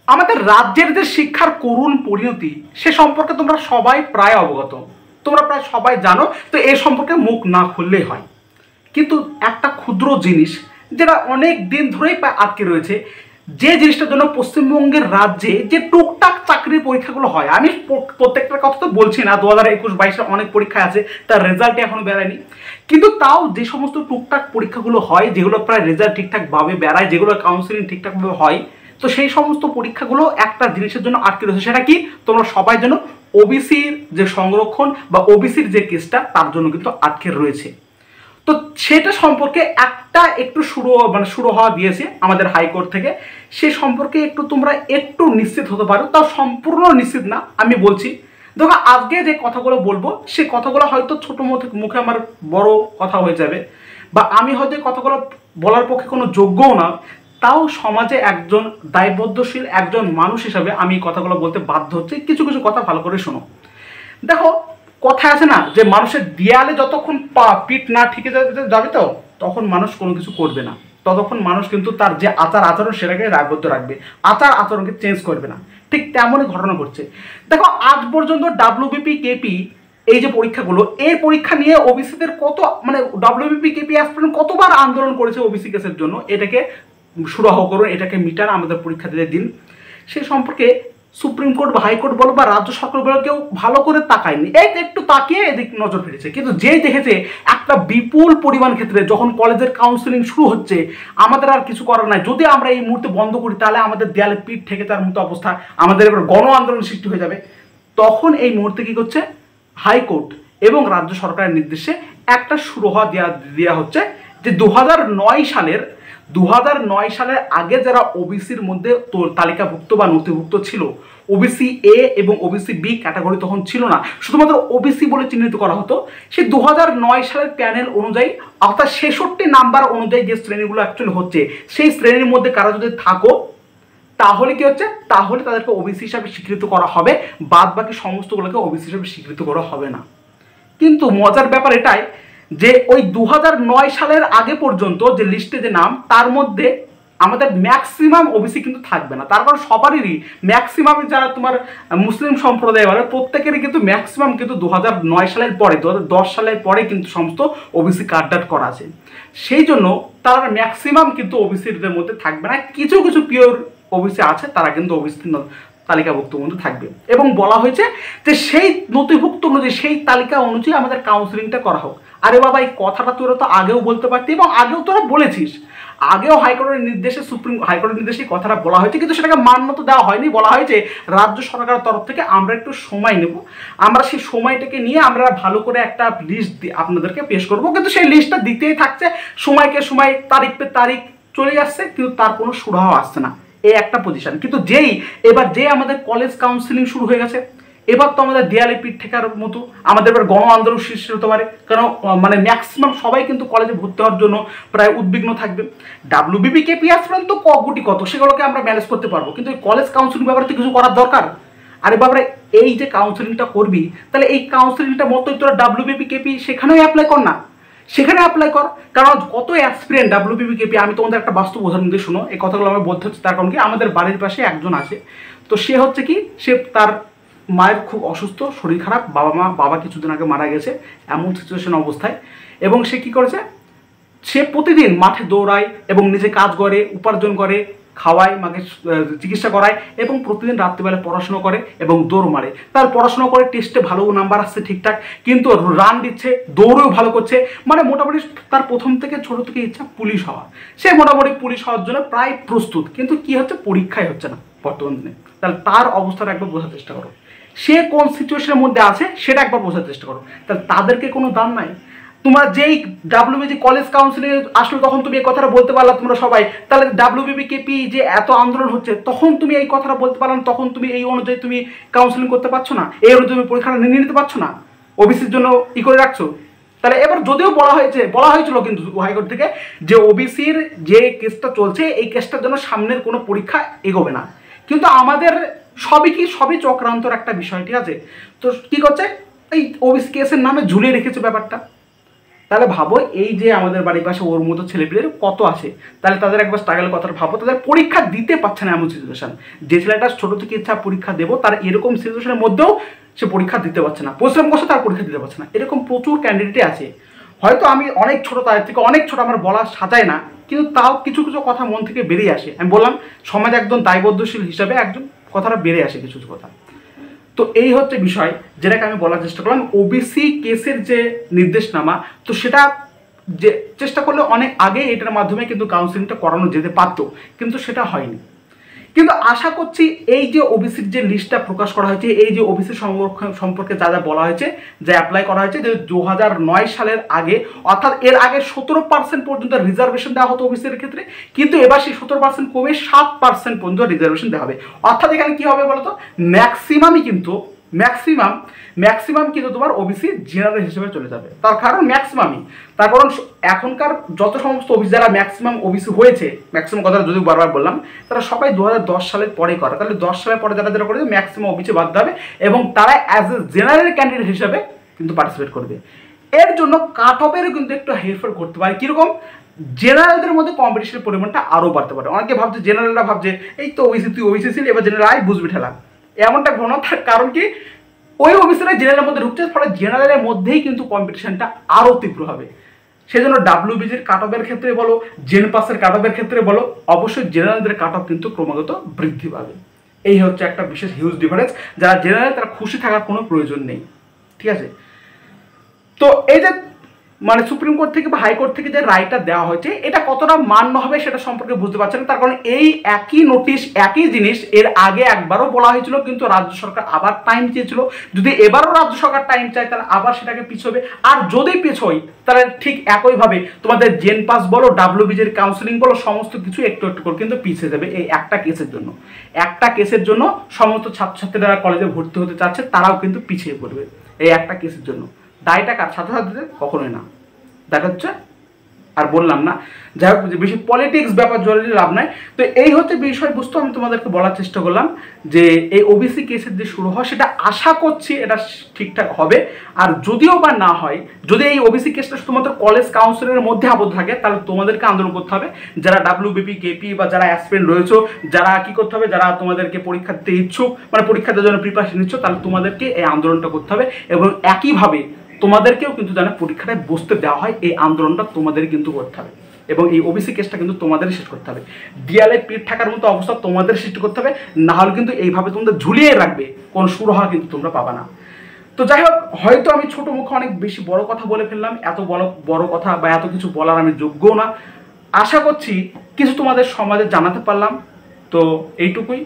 আমাদের রাজ্যের যে শিক্ষার করুণ পরিণতি সে সম্পর্কে তোমরা সবাই প্রায় অবগত, তোমরা প্রায় সবাই জানো। তো এই সম্পর্কে মুখ না খুললেই হয়। কিন্তু একটা ক্ষুদ্র জিনিস যেটা অনেক দিন ধরেই আটকে রয়েছে, যে জিনিসটার জন্য পশ্চিমবঙ্গের রাজ্যে যে টুকটাক চাকরির পরীক্ষাগুলো হয়, আমি প্রত্যেকটার কথা তো বলছি না, 2021-22 অনেক পরীক্ষা আছে, তার রেজাল্ট এখনো বেরোয়নি। কিন্তু তাও যে সমস্ত টুকটাক পরীক্ষাগুলো হয়, যেগুলো প্রায় রেজাল্ট ঠিকঠাকভাবে বেড়ায়, যেগুলো কাউন্সিলিং ঠিকঠাকভাবে হয়, তো সেই সমস্ত পরীক্ষাগুলো একটা জিনিসের জন্য আটকে রয়েছে। সেটা কি? তোমরা সবাই জানো, ওবিসির যে সংরক্ষণ বা ওবিসির যে কেসটা, তার জন্য কিন্তু আটকে রয়েছে। তো সেটা সম্পর্কে একটা একটু শুরু হওয়া দিয়েছে আমাদের হাইকোর্ট থেকে। সে সম্পর্কে একটু তোমরা একটু নিশ্চিত হতে পারো, তাও সম্পূর্ণ নিশ্চিত না আমি বলছি। দেখো, আজকে যে কথাগুলো বলবো সে কথাগুলো হয়তো ছোট মুখে আমার বড় কথা হয়ে যাবে, বা আমি হয়তো কথাগুলো বলার পক্ষে কোনো যোগ্যও না, তাও সমাজে একজন দায়বদ্ধশীল একজন মানুষ হিসাবে আমি কথাগুলো বলতে বাধ্য হচ্ছি। কিছু কিছু কথা ভালো করে শোনো। দেখো, কথা আছে না যে মানুষের দেয়ালে যতক্ষণ পিঠ না ঠিকে যাবে তো তখন মানুষ কোনো কিছু করবে না, ততক্ষণ মানুষ কিন্তু তার যে আচার আচরণ সেটাকে রাখবদ্ধ রাখবে, আচার আচরণকে চেঞ্জ করবে না। ঠিক তেমনই ঘটনা ঘটছে। দেখো, আজ পর্যন্ত ডাব্লিউবিপি কেপি এই যে পরীক্ষাগুলো, এই পরীক্ষা নিয়ে ওবিসিদের কত ডাব্লিউবিপি কেপি অ্যাসপিরেন্ট কতবার আন্দোলন করেছে ওবিসি কেসের জন্য, এটাকে সুরাহ করুন, এটাকে মিটান, আমাদের পরীক্ষা দিতে দিন। সে সম্পর্কে সুপ্রিম কোর্ট বা হাইকোর্ট বলো বা রাজ্য সরকার বলো, কেউ ভালো করে তাকায়নি, এই একটু তাকিয়ে এদিক নজর ফিরেছে। কিন্তু যেই দেখেছে একটা বিপুল পরিমাণ ক্ষেত্রে যখন কলেজের কাউন্সিলিং শুরু হচ্ছে, আমাদের আর কিছু করার নাই, যদি আমরা এই মুহূর্তে বন্ধ করি তাহলে আমাদের দেয়ালে পিঠ থেকে তার মতো অবস্থা, আমাদের এবার গণ আন্দোলন সৃষ্টি হয়ে যাবে। তখন এই মুহূর্তে কি করছে হাইকোর্ট এবং রাজ্য সরকারের নির্দেশে একটা শুরু হওয়া দেওয়া হচ্ছে যে 2009 সালের আগে যারা ওবিসির মধ্যে তালিকাভুক্ত বা নথিভুক্ত ছিল, ওবিসি এ এবং ওবিসি বি ক্যাটাগরি তখন ছিল না, শুধুমাত্র ওবিসি বলে চিহ্নিত করা হতো। সেই 2009 সালের প্যানেল অনুযায়ী, অর্থাৎ 66 নাম্বার অনুযায়ী যে শ্রেণীগুলো অ্যাকচুয়ালি হচ্ছে, সেই শ্রেণীর মধ্যে কারা যদি থাকো তাহলে কি হচ্ছে, তাহলে তাদেরকে ওবিসি হিসাবে স্বীকৃত করা হবে, বাদ বাকি সমস্তগুলোকে ওবিসি হিসাবে স্বীকৃত করা হবে না। কিন্তু মজার ব্যাপার এটাই যে ওই 2009 সালের আগে পর্যন্ত যে লিস্টে যে নাম, তার মধ্যে আমাদের ম্যাক্সিমাম ওবিসি কিন্তু থাকবে না। তার কারণ সবারই ম্যাক্সিমাম যারা তোমার মুসলিম সম্প্রদায় বলে, প্রত্যেকেরই কিন্তু ম্যাক্সিমাম কিন্তু 2009 সালের পরে 2010 সালের পরে কিন্তু সমস্ত ওবিসি কার্ড করা আছে। সেই জন্য তারা ম্যাক্সিমাম কিন্তু ওবিসিদের মধ্যে থাকবে না। কিছু কিছু পিওর ওবিসি আছে, তারা কিন্তু ওবিসি তালিকাভুক্ত মধ্যে থাকবে। এবং বলা হয়েছে যে সেই নথিভুক্ত অনুযায়ী, সেই তালিকা অনুযায়ী আমাদের কাউন্সিলিংটা করা হোক। আরে বাবা, এই কথাটা তোরা তো আগেও বলতে পারতি, এবং আগেও তোরা বলেছিস, আগেও হাইকোর্টের নির্দেশে হাইকোর্টের নির্দেশে কথাটা বলা হয়েছে, কিন্তু সেটাকে মান্যতা দেওয়া হয়নি। বলা হয়েছে রাজ্য সরকারের তরফ থেকে আমরা একটু সময় নেব, আমরা সেই সময়টাকে নিয়ে আমরা ভালো করে একটা লিস্ট আপনাদেরকে পেশ করবো। কিন্তু সেই লিস্টটা দিতেই থাকছে, সময়কে সময়, তারিখ পে তারিখ চলে যাচ্ছে, কিন্তু তার কোনো সুরাহ আসছে না। এই একটা পজিশন। কিন্তু এবার আমাদের কলেজ কাউন্সিলিং শুরু হয়ে গেছে, এবার তো আমাদের দেয়ালে পিঠ ঠেকার মতো, আমাদের এবার গণ আন্দোলন সৃষ্টি হতে পারে। কারণ মানে ম্যাক্সিমাম সবাই কিন্তু কলেজে ভর্তি হওয়ার জন্য প্রায় উদ্বিগ্ন থাকবে। ডাব্লিউবিপি কেপি অ্যাসপিরেন্ট তো গুটি কত, সেগুলোকে আমরা ম্যানেজ করতে পারবো, কিন্তু কলেজ কাউন্সিলিং ব্যাপারে তো কিছু করার দরকার। আরে বাবারে, এই যে কাউন্সিলিংটা করবি, তাহলে এই কাউন্সিলিংটা মতোই তোরা ডাব্লিউবিপি কেপি সেখানেও অ্যাপ্লাই কর না, সেখানে অ্যাপ্লাই কর। কারণ কত অ্যাসপিরেন্ট ডাব্লিউবিপি কেপি, আমি তোমাদের একটা বাস্তব উদাহরণ দিয়ে শোনো, এই কথাগুলো আমি বলতে হচ্ছে তার কারণ কি, আমাদের বাড়ির পাশে একজন আছে। তো সে হচ্ছে কি, সে তার মায়ের খুব অসুস্থ, শরীর খারাপ, বাবা কিছুদিন আগে মারা গেছে এমন সিচুয়েশন অবস্থায়, এবং সে কি করেছে, সে প্রতিদিন মাঠে দৌড়ায় এবং নিজে কাজ করে, উপার্জন করে, খাওয়ায়, মাকে চিকিৎসা করায়, এবং প্রতিদিন রাত্রিবেলা পড়াশোনা করে এবং দৌড় মারে। তার পড়াশোনা করে টেস্টে ভালো নাম্বার আসছে ঠিকঠাক, কিন্তু রান দিচ্ছে, দৌড়েও ভালো করছে, মানে মোটামুটি তার প্রথম থেকে ছোট থেকে ইচ্ছা পুলিশ হওয়া। সে মোটামুটি পুলিশ হওয়ার জন্য প্রায় প্রস্তুত, কিন্তু কি হচ্ছে, পরীক্ষায় হচ্ছে না বর্তমান দিনে। তাহলে তার অবস্থাটা একবার বোঝার চেষ্টা করো, সে কোন সিচুয়েশনের মধ্যে আছে সেটা একবার বোঝার চেষ্টা করো। তাহলে তাদেরকে কোনো দাম নাই। তোমরা যেই ডাব্লিউবিপি কলেজ কাউন্সিলে আসলো তখন তুমি এই কথাটা বলতে পারলা তোমরা সবাই, তাহলে ডাব্লিউবিপি কেপি যে এত আন্দোলন হচ্ছে তখন তুমি এই কথাটা বলতে পারলো না, তখন তুমি এই অনুযায়ী তুমি কাউন্সিলিং করতে পারছো না, এই অনুযায়ী তুমি পরীক্ষাটা নিয়ে নিতে পারছো না, ওবিসির জন্য করে রাখছো। তাহলে এবার যদিও বলা হয়েছিল কিন্তু হাইকোর্ট থেকে যে ওবিসির যে কেসটা চলছে, এই কেসটার জন্য সামনের কোনো পরীক্ষা এগোবে না। কিন্তু আমাদের সবই চক্রান্তর একটা বিষয়, ঠিক আছে। তো কি করছে, এই ওবিসি কেসের নামে ঝুলিয়ে রেখেছে ব্যাপারটা। তাহলে ভাবো এই যে আমাদের বাড়ির পাশে ওর মতো ছেলেপিলের কত আছে, তাহলে তাদের একবার স্ট্রাগলের কথাটা ভাবো, তাদের পরীক্ষা দিতে পারছে না এমন সিচুয়েশন। যে ছেলেটা ছোট থেকে ইচ্ছা পরীক্ষা দেবো, তার এরকম সিচুয়েশনের মধ্যেও সে পরীক্ষা দিতে পারছে না, পরিশ্রম করছে তার পরীক্ষা দিতে পারছে না, এরকম প্রচুর ক্যান্ডিডেটই আছে। হয়তো আমি অনেক ছোট, তাদের থেকে অনেক ছোট, আমার বলা সাজায় না, কিন্তু তাও কিছু কিছু কথা মন থেকে বেরিয়ে আসে। আমি বললাম সমাজ একজন দায়বদ্ধশীল হিসাবে একজন কথাটা বেরিয়ে আসে কিছু কিছু কথা। তো এই হচ্ছে বিষয় যেটাকে আমি বলার চেষ্টা করলাম। ওবিসি কেসের যে নির্দেশনামা, তো সেটা যে চেষ্টা করলে অনেক আগে এটার মাধ্যমে কিন্তু কাউন্সিলিংটা করানো যেতে পারতো, কিন্তু সেটা হয়নি। কিন্তু আশা করছি এই যে ওবিসির যে লিস্টটা প্রকাশ করা হয়েছে, এই যে ওবিসি সংরক্ষণ সম্পর্কে যা যা বলা হয়েছে, যা অ্যাপ্লাই করা হয়েছে, যে 2009 সালের আগে, অর্থাৎ এর আগে 17% পর্যন্ত রিজার্ভেশন দেওয়া হতো ওবিসির ক্ষেত্রে, কিন্তু এবার সেই 17% কমে 7% পর্যন্ত রিজার্ভেশন দেওয়া হবে। অর্থাৎ এখানে কি হবে বলতো, ম্যাক্সিমামই কিন্তু ম্যাক্সিমাম কিন্তু তোমার ওবিসি জেনারেল হিসেবে চলে যাবে। তার কারণ ম্যাক্সিমামই, তার কারণ এখনকার যত সমস্ত ওবিসি যারা ম্যাক্সিমাম ওবিসি হয়েছে, ম্যাক্সিমাম কথাটা যদি বারবার বললাম, তারা সবাই 2010 সালের পরে করে। তাহলে 10 সালের পরে যারা যারা করেছে ম্যাক্সিমাম ওবিসি বাদ হবে, এবং তারা অ্যাজ এ জেনারেল ক্যান্ডিডেট হিসেবে কিন্তু পার্টিসিপেট করবে। এর জন্য কাট অফেরও কিন্তু একটু হেরফের করতে পারে। কীরকম, জেনারেলদের মধ্যে কম্পিটিশনের পরিমাণটা আরও বাড়তে পারে। অনেকে ভাবছে, জেনারেলরা ভাবছে এই তো ওবিসি, তুই ওবিসি ছিল, এবার জেনারেল আই বুঝবি ঠেলা, এমনটা ঘন। তার কারণ কি, ওই অফিসাররা জেনারেলের মধ্যে ঢুকছে, ফলে জেনারেলের মধ্যেই কিন্তু কম্পিটিশনটা আরও তীব্র হবে। সেজন্য ডাব্লিউবিজির কাট অফের ক্ষেত্রে বলো, জেন পাসের কাট অফের ক্ষেত্রে বলো, অবশ্যই জেনারেলদের কাট অফ কিন্তু ক্রমাগত বৃদ্ধি পাবে। এই হচ্ছে একটা বিশেষ হিউজ ডিফারেন্স। যারা জেনারেল তারা খুশি থাকার কোনো প্রয়োজন নেই, ঠিক আছে। তো এই যে মানে সুপ্রিম কোর্ট থেকে বা হাইকোর্ট থেকে যে রায়টা দেওয়া হয়েছে, এটা কতটা মান্য হবে সেটা সম্পর্কে বুঝতে পারছেন। তার কারণ এই একই নোটিশ, একই জিনিস এর আগে একবারও বলা হয়েছিল, কিন্তু রাজ্য সরকার আবার টাইম চেয়েছিল। যদি এবারও রাজ্য সরকার টাইম চায়, তাহলে আবার সেটাকে পিছোবে। আর যদি পিছোয়, তাহলে ঠিক একইভাবে তোমাদের জেন পাস বলো, ডাব্লিউবিজির কাউন্সিলিং বলো, সমস্ত কিছু একটু একটু করে কিন্তু পিছিয়ে যাবে। এই একটা কেসের জন্য, একটা কেসের জন্য সমস্ত ছাত্রছাত্রীরা কলেজে ভর্তি হতে চাচ্ছে, তারাও কিন্তু পিছিয়ে পড়বে এই একটা কেসের জন্য। দায়টা কার? ছাত্রছাত্রীদের? কখনোই না। দেখা হচ্ছে, আর বললাম না, যাই হোক, বেশি পলিটিক্স ব্যাপার জরুরি লাভ নাই। তো এই হচ্ছে বিষয়বস্তু আমি তোমাদেরকে বলার চেষ্টা করলাম, যে এই ওবিসি কেসের যে শুরু হয় সেটা আশা করছি এটা ঠিকঠাক হবে। আর যদিও বা না হয়, যদি এই ওবিসি কেসটা শুধুমাত্র কলেজ কাউন্সিলের মধ্যে আবদ্ধ থাকে, তাহলে তোমাদেরকে আন্দোলন করতে হবে। যারা ডাব্লিউবিপি, কেপি বা যারা অ্যাসপিরেন্ট রয়েছে, যারা কি করতে হবে, যারা তোমাদেরকে পরীক্ষা দিতে ইচ্ছুক, মানে পরীক্ষা দেওয়ার জন্য প্রিপারেশন নিচ্ছ, তাহলে তোমাদেরকে এই আন্দোলনটা করতে হবে। এবং একইভাবে তোমাদেরকেও কিন্তু যেন পরীক্ষাটায় বসতে দেওয়া হয়, এই আন্দোলনটা তোমাদেরই কিন্তু করতে হবে। এবং এই ওবিসি কেসটা কিন্তু তোমাদেরই শেষ করতে হবে। দেয়ালে পিঠ থাকার মতো অবস্থা তোমাদের সৃষ্টি করতে হবে, না হলে কিন্তু এইভাবে তোমাদের ঝুলিয়ে রাখবে, কোনো সুরাহা কিন্তু তোমরা পাবা না। তো যাই হোক, হয়তো আমি ছোট মুখে অনেক বেশি বড় কথা বলে ফেললাম, এত বড় কথা বা এত কিছু বলার আমি যোগ্যও না। আশা করছি কিছু তোমাদের সমাজে জানাতে পারলাম। তো এইটুকুই।